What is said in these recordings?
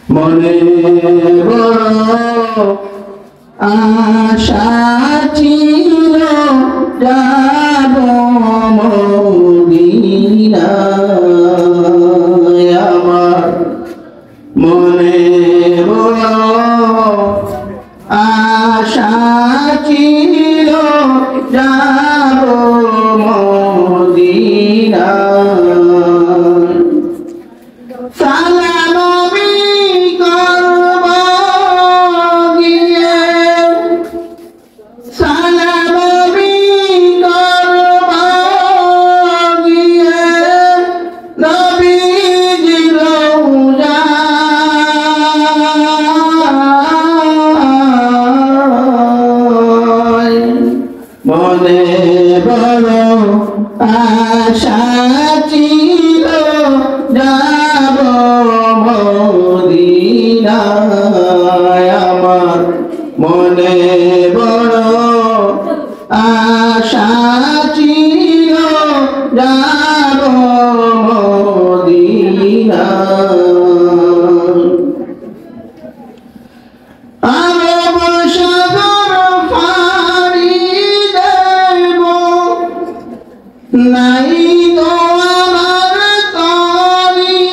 মনে বড় আশা ছিল যাব মদিনায় আমার মনে বড় আশা ছিল যাব মদিনায় সালাম আমি করব গিয়ে সালাম আমি করব গিয়ে নবীজির রওজায় মনে বড় আশা ছিল যাব মদিনায় আমার মনে বড় আশা ছিল যাব মদিনায় আরব সাগর পাড়ি দেব নাই তো আমার তরি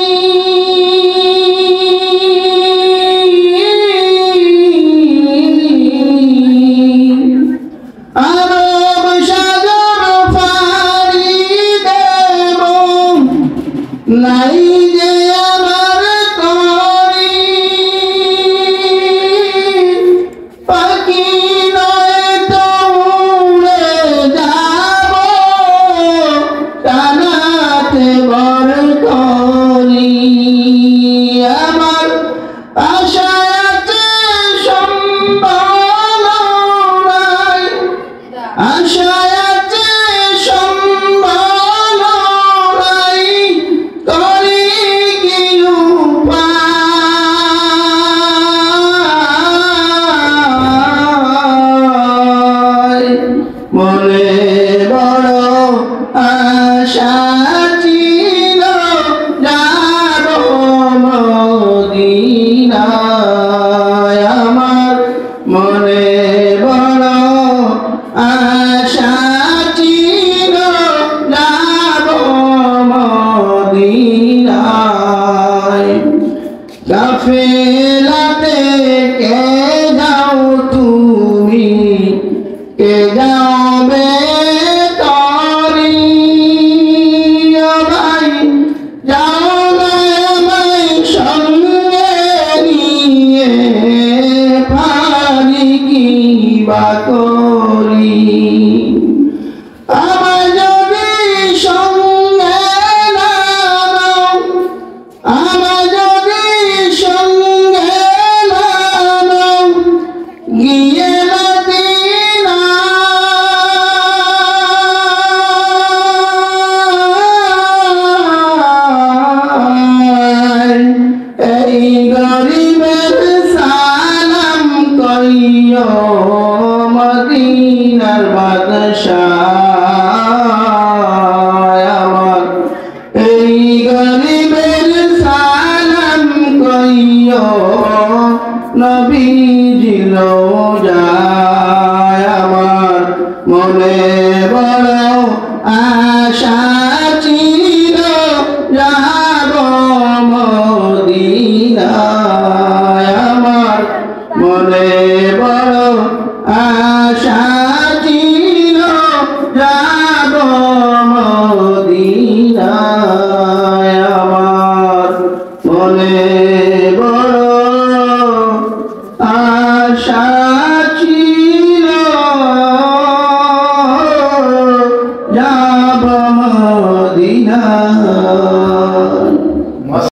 আরব সাগর পাড়ি দেব নাই যে আমার তরি পাখি নয় তো উড়ে যাব টানাতে বর করি আমার আশা আছে সম্বল নাই আশা আছে সম্বল নাই করি কি উপায় মনে বড় আশা ছিল যাব মদিনায় আমার মনে বড় আশা ছিল যাব মদিনায় কাফেলাতে কে যাও তুমি কে যাবে তরি ভাই যাও না আমায় সঙ্গে নিয়ে পারি কি বা করি আমায় যদি সঙ্গে না নাও আমায় যদি সঙ্গে না নাও গিয়ে এই গরিবের সালাম কইও মদিনার বাদশাহ আমার এই গরিবের সালাম কইও নবীজির রওজায় আমার মনে বড় আশা ছিল যাব মদিনায় আমার মনে বড় আশা ছিল যাব মদিনায় আমার মনে